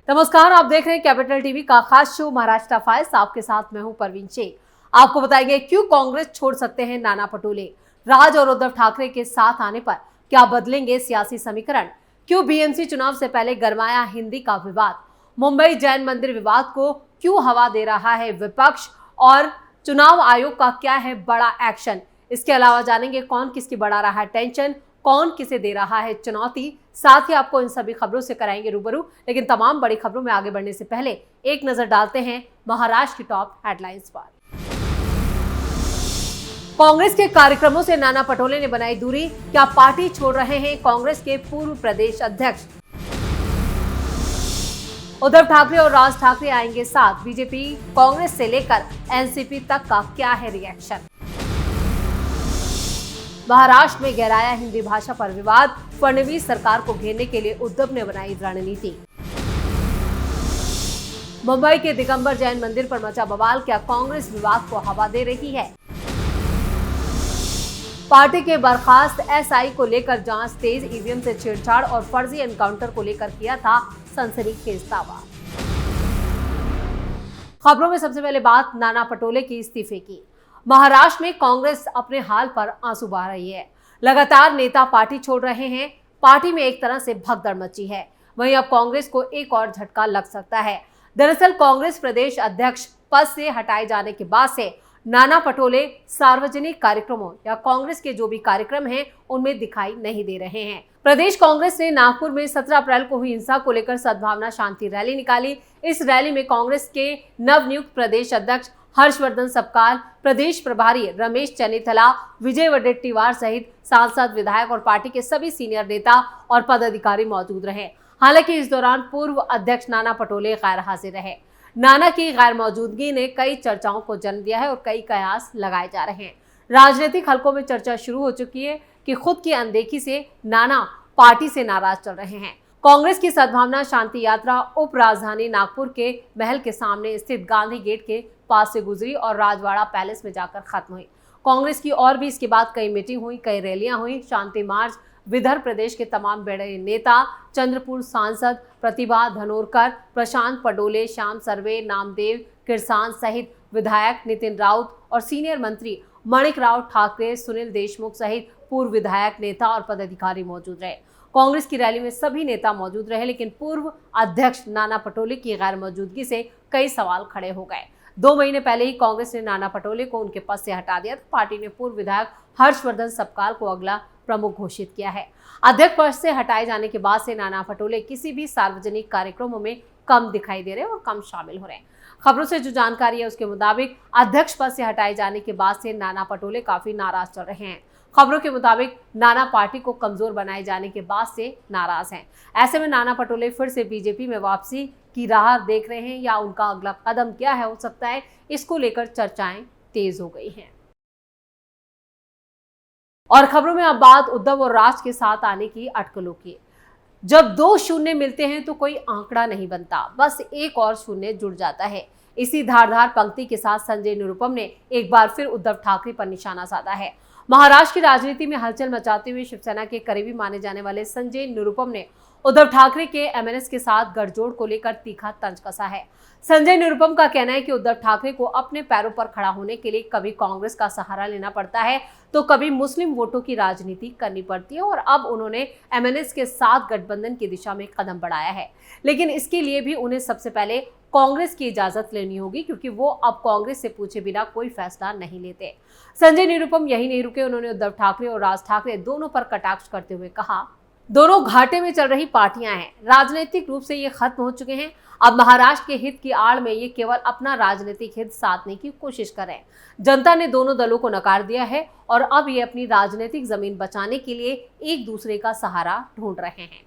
नमस्कार, आप देख रहे हैं कैपिटल टीवी का खास शो महाराष्ट्र फाइल्स। आपके साथ मैं हूं परवीन शेख। आपको बताएंगे क्यों कांग्रेस छोड़ सकते हैं नाना पटोले, राज और उद्धव ठाकरे के साथ आने पर क्या बदलेंगे सियासी समीकरण, क्यों बीएमसी चुनाव से पहले गरमाया हिंदी का विवाद, मुंबई जैन मंदिर विवाद को क्यों हवा दे रहा है विपक्ष, और चुनाव आयोग का क्या है बड़ा एक्शन। इसके अलावा जानेंगे कौन किसकी बढ़ा रहा है टेंशन, कौन किसे दे रहा है चुनौती। साथ ही आपको इन सभी खबरों से कराएंगे रूबरू। लेकिन तमाम बड़ी खबरों में आगे बढ़ने से पहले एक नजर डालते हैं महाराष्ट्र की टॉप हेडलाइंस पर। कांग्रेस के कार्यक्रमों से नाना पटोले ने बनाई दूरी, क्या पार्टी छोड़ रहे हैं कांग्रेस के पूर्व प्रदेश अध्यक्ष। उद्धव ठाकरे और राज ठाकरे आएंगे साथ, बीजेपी कांग्रेस से लेकर एनसीपी तक का क्या है रिएक्शन। महाराष्ट्र में गहराया हिंदी भाषा पर विवाद, फडणवीस सरकार को घेरने के लिए उद्धव ने बनाई रणनीति। मुंबई के दिगंबर जैन मंदिर पर मचा बवाल, क्या कांग्रेस विवाद को हवा दे रही है। पार्टी के बर्खास्त एसआई को लेकर जांच तेज, ईवीएम से छेड़छाड़ और फर्जी एनकाउंटर को लेकर किया था सनसनीखेज दावा। खबरों में सबसे पहले बात नाना पटोले की इस्तीफे की। महाराष्ट्र में कांग्रेस अपने हाल पर आंसू बहा रही है। लगातार नेता पार्टी छोड़ रहे हैं। पार्टी में एक तरह से भगदड़ मची है। वहीं अब कांग्रेस को एक और झटका लग सकता है। दरअसल कांग्रेस प्रदेश अध्यक्ष पद से हटाए जाने के बाद से नाना पटोले सार्वजनिक कार्यक्रमों या कांग्रेस के जो भी कार्यक्रम हैं उनमें दिखाई नहीं दे रहे हैं। प्रदेश कांग्रेस ने नागपुर में 17 अप्रैल को हुई हिंसा को लेकर सद्भावना शांति रैली निकाली। इस रैली में कांग्रेस के नवनियुक्त प्रदेश अध्यक्ष हर्षवर्धन सपकाल, प्रदेश प्रभारी रमेश चन्नीथला, विजय वडेट्टीवार सहित सांसद, विधायक और पार्टी के सभी सीनियर नेता और पदाधिकारी मौजूद रहे। हालांकि इस दौरान पूर्व अध्यक्ष नाना पटोले गैर हाजिर रहे। नाना की गैर मौजूदगी ने कई चर्चाओं को जन्म दिया है और कई कयास लगाए जा रहे हैं। राजनीतिक हलकों में चर्चा शुरू हो चुकी है कि खुद की अनदेखी से नाना पार्टी से नाराज चल रहे हैं। कांग्रेस की सद्भावना शांति यात्रा उप राजधानी नागपुर के महल के सामने स्थित गांधी गेट के पास से गुजरी और राजवाड़ा पैलेस में जाकर खत्म हुई। कांग्रेस की और भी इसके बाद कई मीटिंग हुई, कई रैलियां हुई, शांति मार्च, विदर्भ प्रदेश के तमाम बड़े नेता, चंद्रपुर सांसद प्रतिभा धनोरकर, प्रशांत पडोले, श्याम सर्वे, नामदेव किरसान सहित विधायक नितिन राउत और सीनियर मंत्री माणिक राव ठाकरे, सुनील देशमुख सहित पूर्व विधायक, नेता और पदाधिकारी मौजूद रहे। कांग्रेस की रैली में सभी नेता मौजूद रहे, लेकिन पूर्व अध्यक्ष नाना पटोले की गैर मौजूदगी से कई सवाल खड़े हो गए। 2 महीने पहले ही कांग्रेस ने नाना पटोले को उनके पद से हटा दिया था। पार्टी ने पूर्व विधायक हर्षवर्धन सपकाल को अगला प्रमुख घोषित किया है। अध्यक्ष पद से हटाए जाने के बाद से नाना पटोले किसी भी सार्वजनिक कार्यक्रमों में कम दिखाई दे रहे हैं और कम शामिल हो रहे हैं। खबरों से जो जानकारी है उसके मुताबिक अध्यक्ष पद से हटाए जाने के बाद से नाना पटोले काफी नाराज चल रहे हैं। खबरों के मुताबिक नाना पार्टी को कमजोर बनाए जाने के बाद से नाराज हैं। ऐसे में नाना पटोले फिर से बीजेपी में वापसी की राह देख रहे हैं या उनका अगला कदम क्या है हो सकता है, इसको लेकर चर्चाएं तेज हो गई हैं। और खबरों में अब बात उद्धव और राज के साथ आने की अटकलों की। जब 2 शून्य मिलते हैं तो कोई आंकड़ा नहीं बनता, बस एक और शून्य जुड़ जाता है। इसी धारदार पंक्ति के साथ संजय निरुपम ने एक बार फिर उद्धव ठाकरे पर निशाना साधा है। महाराष्ट्र की राजनीति में हलचल मचाते हुए शिवसेना के करीबी माने जाने वाले संजय निरुपम ने उद्धव ठाकरे के एमएनएस के साथ गठजोड़ को लेकर तीखा तंज कसा है। संजय निरुपम का कहना है कि उद्धव ठाकरे को अपने पैरों पर खड़ा होने के लिए कभी कांग्रेस का सहारा लेना पड़ता है तो कभी मुस्लिम वोटों की राजनीति करनी पड़ती है, और अब उन्होंने एमएनएस के साथ गठबंधन की दिशा में कदम बढ़ाया है। लेकिन इसके लिए भी उन्हें सबसे पहले कांग्रेस की इजाजत लेनी होगी, क्योंकि वो अब कांग्रेस से पूछे बिना कोई फैसला नहीं लेते। संजय निरुपम यही नहीं रुके, उन्होंने उद्धव ठाकरे और राज ठाकरे दोनों पर कटाक्ष करते हुए कहा, दोनों घाटे में चल रही पार्टियां हैं, राजनीतिक रूप से ये खत्म हो चुके हैं। अब महाराष्ट्र के हित की आड़ में ये केवल अपना राजनीतिक हित साधने की कोशिश कर रहे हैं। जनता ने दोनों दलों को नकार दिया है और अब ये अपनी राजनीतिक जमीन बचाने के लिए एक दूसरे का सहारा ढूंढ रहे हैं।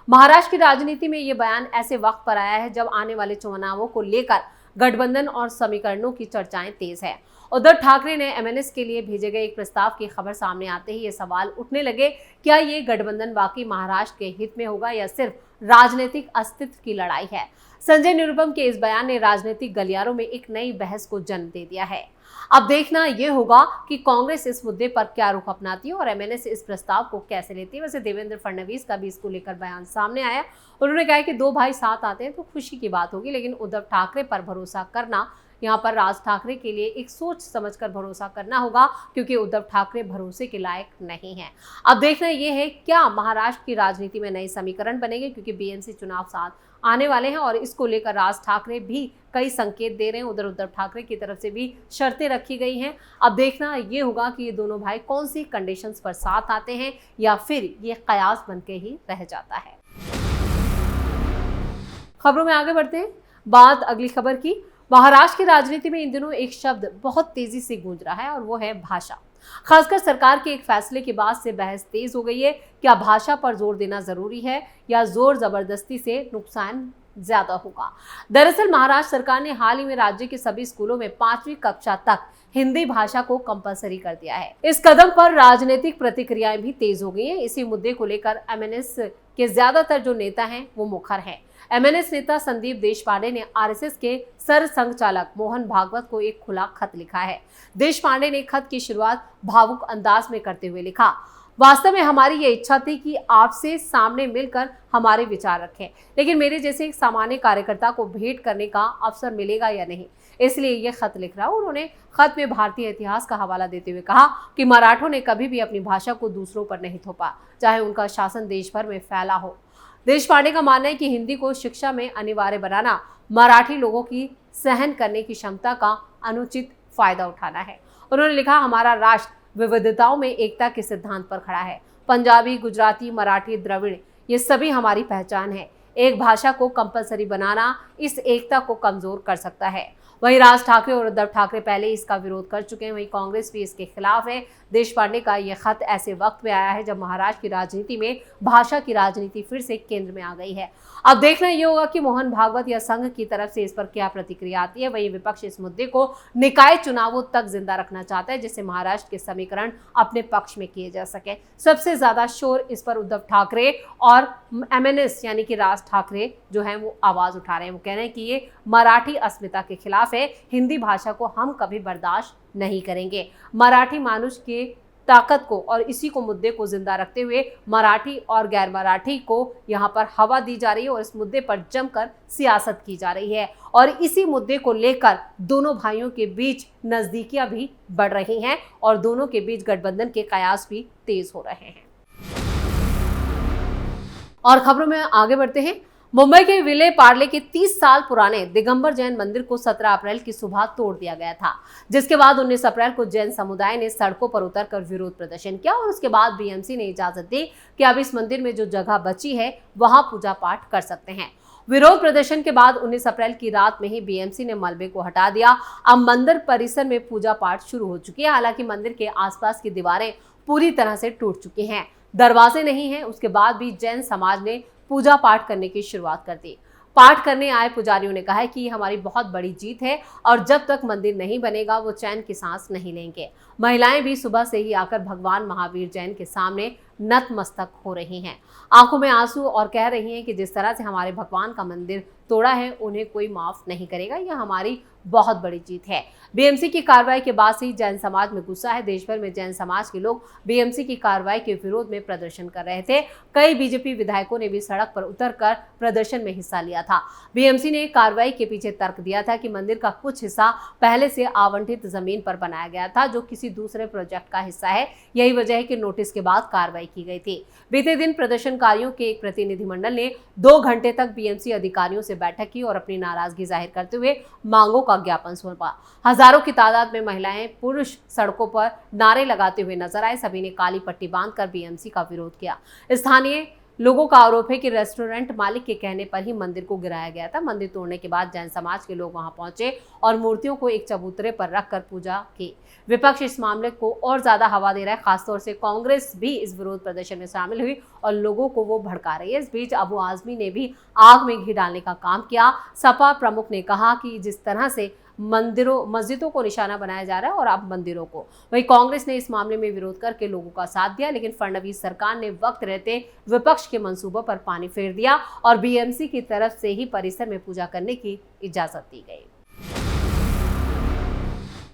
महाराष्ट्र की राजनीति में ये बयान ऐसे वक्त पर आया है जब आने वाले चुनावों को लेकर गठबंधन और समीकरणों की चर्चाएं तेज है। उद्धव ठाकरे ने एमएनएस के लिए भेजे गए एक प्रस्ताव की खबर सामने आते ही ये सवाल उठने लगे, क्या ये गठबंधन वाकई महाराष्ट्र के हित में होगा या सिर्फ राजनीतिक अस्तित्व की लड़ाई है। संजय निरुपम के इस बयान ने राजनीतिक गलियारों में एक नई बहस को जन्म दे दिया है। अब देखना यह होगा कि कांग्रेस इस मुद्दे पर क्या रुख अपनाती है और एमएनएस इस प्रस्ताव को कैसे लेती है। वैसे देवेंद्र फडणवीस का भी इसको लेकर बयान सामने आया। उन्होंने कहा कि दो भाई साथ आते हैं तो खुशी की बात होगी, लेकिन उद्धव ठाकरे पर भरोसा करना, यहाँ पर राज ठाकरे के लिए एक सोच समझकर भरोसा करना होगा, क्योंकि उद्धव ठाकरे भरोसे के लायक नहीं है। अब देखना यह है क्या महाराष्ट्र की राजनीति में नए समीकरण बनेंगे, क्योंकि बीएमसी चुनाव साथ आने वाले हैं और इसको लेकर राज ठाकरे भी कई संकेत दे रहे हैं। उधर उद्धव ठाकरे की तरफ से भी शर्तें रखी गई हैं। अब देखना ये होगा कि ये दोनों भाई कौन सी कंडीशंस पर साथ आते हैं या फिर ये कयास बनके ही रह जाता है। खबरों में आगे बढ़ते हैं, बात अगली खबर की। महाराष्ट्र की राजनीति में इन दिनों एक शब्द बहुत तेजी से गूंज रहा है और वो है भाषा। खासकर सरकार के एक फैसले के बाद से बहस तेज हो गई है। क्या भाषा पर जोर देना जरूरी है या जोर जबरदस्ती से नुकसान ज्यादा होगा? दरअसल महाराष्ट्र सरकार ने हाल ही में राज्य के सभी स्कूलों में 5वीं कक्षा तक हिंदी भाषा को कंपलसरी कर दिया है। इस कदम पर राजनीतिक प्रतिक्रियाएं भी तेज हो गई हैं। इसी मुद्दे को लेकर एमएनएस के ज्यादातर जो नेता हैं वो मुखर हैं। एमएनएस नेता संदीप देशपांडे ने आरएसएस के सर संघचालक मोहन भागवत को एक खुला खत लिखा है। देशपांडे ने खत की शुरुआत भावुक अंदाज में करते हुए लिखा, वास्तव में हमारी ये इच्छा थी कि आपसे सामने मिलकर हमारे विचार रखें, लेकिन मेरे जैसे एक सामान्य कार्यकर्ता को भेंट करने का अवसर मिलेगा या नहीं, इसलिए ये खत लिख रहा हूं। उन्होंने खत में भारतीय इतिहास का हवाला देते हुए कहा कि मराठों ने कभी भी अपनी भाषा को दूसरों पर नहीं थोपा, चाहे उनका शासन देश भर में फैला हो। देशपांडे का मानना है कि हिंदी को शिक्षा में अनिवार्य बनाना मराठी लोगों की सहन करने की क्षमता का अनुचित फायदा उठाना है। उन्होंने लिखा, हमारा राष्ट्र विविधताओं में एकता के सिद्धांत पर खड़ा है। पंजाबी, गुजराती, मराठी, द्रविड़ ये सभी हमारी पहचान है। एक भाषा को कंपलसरी बनाना इस एकता को कमजोर कर सकता है। वहीं राज ठाकरे और उद्धव ठाकरे पहले इसका विरोध कर चुके हैं, वहीं कांग्रेस भी इसके खिलाफ है। देशपांडे का यह खत ऐसे वक्त में आया है जब महाराष्ट्र की राजनीति में भाषा की राजनीति फिर से केंद्र में आ गई है। अब देखना यह होगा कि मोहन भागवत या संघ की तरफ से इस पर क्या प्रतिक्रिया आती है। वहीं विपक्ष इस मुद्दे को निकाय चुनावों तक जिंदा रखना चाहता है, जिससे महाराष्ट्र के समीकरण अपने पक्ष में किए जा सके। सबसे ज्यादा शोर इस पर उद्धव ठाकरे और एमएनएस यानी कि राज ठाकरे जो है वो आवाज उठा रहे हैं। वो कह रहे हैं कि ये मराठी अस्मिता के खिलाफ है, हिंदी भाषा को हम कभी बर्दाश्त नहीं करेंगे। मराठी मानुष के ताकत को और इसी को मुद्दे को जिंदा रखते हुए मराठी और गैर मराठी को यहाँ पर हवा दी जा रही है और इस मुद्दे पर जमकर सियासत की जा रही है और इसी मुद्दे को लेकर दोनों भाइयों के बीच नजदीकियां भी बढ़ रही हैं और दोनों के बीच गठबंधन के कयास भी तेज हो रहे हैं। और खबरों में आगे बढ़ते हैं। मुंबई के विले पार्ले के 30 साल पुराने दिगंबर जैन मंदिर को 17 अप्रैल की सुबह तोड़ दिया गया था, जिसके बाद 19 अप्रैल को जैन समुदाय ने सड़कों पर उतरकर विरोध प्रदर्शन किया और उसके बाद बीएमसी ने इजाजत दी कि अब इस मंदिर में जो जगह बची है वहां पूजा पाठ कर सकते हैं। विरोध प्रदर्शन के बाद 19 अप्रैल की रात में ही बीएमसी ने मलबे को हटा दिया। अब मंदिर परिसर में पूजा पाठ शुरू हो चुकी है। हालांकि मंदिर के आसपास की दीवारें पूरी तरह से टूट चुकी हैं, दरवाजे नहीं हैं। उसके बाद भी जैन समाज ने पूजा पाठ करने की शुरुआत कर दी। पाठ करने आए पुजारियों ने कहा है कि ये हमारी बहुत बड़ी जीत है और जब तक मंदिर नहीं बनेगा वो चैन की सांस नहीं लेंगे। महिलाएं भी सुबह से ही आकर भगवान महावीर जैन के सामने नतमस्तक हो रही हैं, आंखों में आंसू और कह रही हैं कि जिस तरह से हमारे भगवान का मंदिर तोड़ा है उन्हें कोई माफ नहीं करेगा। यह हमारी बहुत बड़ी जीत है। बीएमसी की कार्रवाई के बाद से ही जैन समाज में गुस्सा है। देश भर में जैन समाज के लोग बीएमसी की कार्रवाई के विरोध में प्रदर्शन कर रहे थे। कई बीजेपी विधायकों ने भी सड़क पर उतरकर प्रदर्शन में हिस्सा लिया था। बीएमसी ने कार्रवाई के पीछे तर्क दिया था कि मंदिर का कुछ हिस्सा पहले से आवंटित जमीन पर बनाया गया था जो किसी दूसरे प्रोजेक्ट का हिस्सा है। यही वजह है कि नोटिस के बाद कार्रवाई की गई थी। बीते दिन प्रदर्शनकारियों के एक प्रतिनिधिमंडल ने 2 घंटे तक बीएमसी अधिकारियों से बैठक की और अपनी नाराजगी जाहिर करते हुए मांगों का ज्ञापन सौंपा। हजारों की तादाद में महिलाएं, पुरुष सड़कों पर नारे लगाते हुए नजर आए। सभी ने काली पट्टी बांधकर बीएमसी का विरोध किया। स्थानीय लोगों का आरोप है कि रेस्टोरेंट मालिक के कहने पर ही मंदिर को गिराया गया था। मंदिर तोड़ने के बाद जैन समाज के लोग वहां पहुंचे और मूर्तियों को एक चबूतरे पर रखकर पूजा की। विपक्ष इस मामले को और ज्यादा हवा दे रहा है। खासतौर से कांग्रेस भी इस विरोध प्रदर्शन में शामिल हुई और लोगों को वो भड़का रही है। इस बीच अबू आजमी ने भी आग में घी डालने का काम किया। सपा प्रमुख ने कहा कि जिस तरह से मस्जिदों को निशाना बनाया जा रहा है और अब मंदिरों को, वहीं कांग्रेस ने इस मामले में विरोध करके लोगों का साथ दिया। लेकिन फडणवीस सरकार ने वक्त रहते विपक्ष के मंसूबों पर पानी फेर दिया और बीएमसी की तरफ से ही परिसर में पूजा करने की इजाजत दी गई।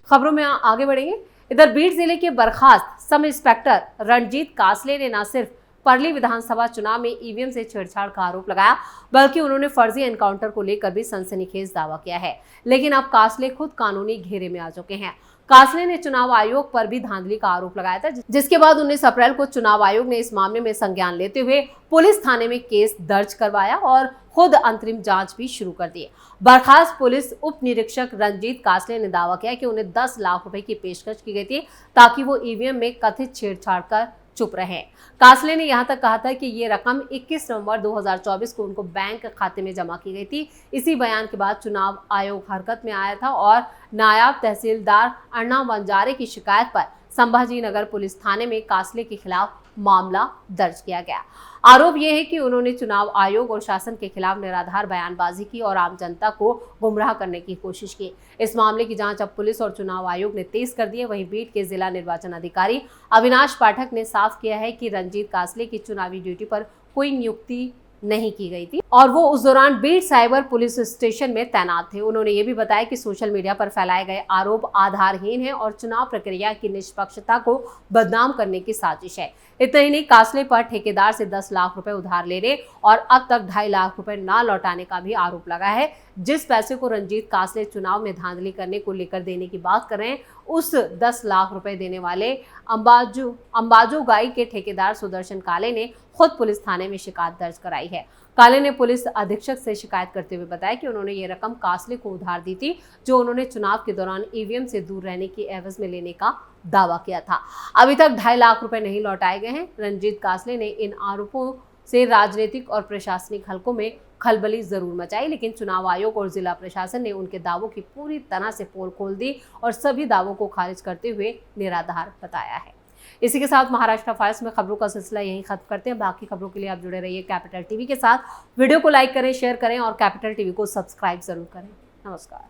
खबरों में आगे बढ़ेंगे। इधर बीड जिले के बर्खास्त सब इंस्पेक्टर रणजीत कासले ने न सिर्फ परली विधानसभा चुनाव में ईवीएम से छेड़छाड़ का आरोप लगाया, बल्कि उन्होंने फर्जी एनकाउंटर को लेकर भी सनसनीखेज दावा किया है। लेकिन अब कासले खुद कानूनी घेरे में आ चुके हैं। कासले ने चुनाव आयोग पर भी धांधली का आरोप लगाया था, जिसके बाद 19 अप्रैल को चुनाव आयोग ने इस मामले में संज्ञान लेते हुए पुलिस थाने में केस दर्ज करवाया और खुद अंतरिम जांच भी शुरू कर दी। बर्खास्त पुलिस उप निरीक्षक रंजीत कासले ने दावा किया कि उन्हें 10 लाख रुपए की पेशकश की गई थी ताकि वो ईवीएम में कथित छेड़छाड़ कर चुप रहे। कासले ने यहां तक कहा था कि ये रकम 21 नवंबर 2024 को उनको बैंक खाते में जमा की गई थी। इसी बयान के बाद चुनाव आयोग हरकत में आया था और नायब तहसीलदार अन्ना वंजारे की शिकायत पर संभाजी नगर पुलिस थाने में कासले के खिलाफ मामला दर्ज किया गया। आरोप यह है कि उन्होंने चुनाव आयोग और शासन के खिलाफ निराधार बयानबाजी की और आम जनता को गुमराह करने की कोशिश की। इस मामले की जांच अब पुलिस और चुनाव आयोग ने तेज कर दी है। वहीं बीड के जिला निर्वाचन अधिकारी अविनाश पाठक ने साफ किया है कि रंजीत कासले की चुनावी ड्यूटी पर कोई नियुक्ति नहीं की गई थी और वो उस दौरान बीड साइबर पुलिस स्टेशन में तैनात थे। उन्होंने ये भी बताया कि सोशल मीडिया पर फैलाए गए आरोप आधारहीन हैं और चुनाव प्रक्रिया की निष्पक्षता को बदनाम करने की साजिश है। इतना ही नहीं, कासले पर ठेकेदार से 10 लाख रुपए उधार लेने और अब तक 2.5 लाख रुपए ना लौटाने का भी आरोप लगा है। जिस पैसे को रंजीत कासले चुनाव में धांधली करने को लेकर देने की बात कर रहे हैं, उस 10 लाख रुपए देने वाले अंबाजो गाई के ठेकेदार सुदर्शन काले ने खुद पुलिस थाने में शिकायत दर्ज कराई है। काले ने पुलिस अधीक्षक से शिकायत करते हुए बताया कि उन्होंने ये रकम कासले को उधार दी थी, जो उन्होंने चुनाव के दौरान ईवीएम से दूर रहने की एवज में लेने का दावा किया था। अभी तक 2.5 लाख रुपए नहीं लौटाए गए हैं। रंजीत कासले ने इन आरोपों से राजनीतिक और प्रशासनिक हलकों में खलबली जरूर मचाई, लेकिन चुनाव आयोग और जिला प्रशासन ने उनके दावों की पूरी तरह से पोल खोल दी और सभी दावों को खारिज करते हुए निराधार बताया है। इसी के साथ महाराष्ट्र फाइल्स में खबरों का सिलसिला यहीं खत्म करते हैं। बाकी खबरों के लिए आप जुड़े रहिए कैपिटल टीवी के साथ। वीडियो को लाइक करें, शेयर करें और कैपिटल टीवी को सब्सक्राइब जरूर करें। नमस्कार।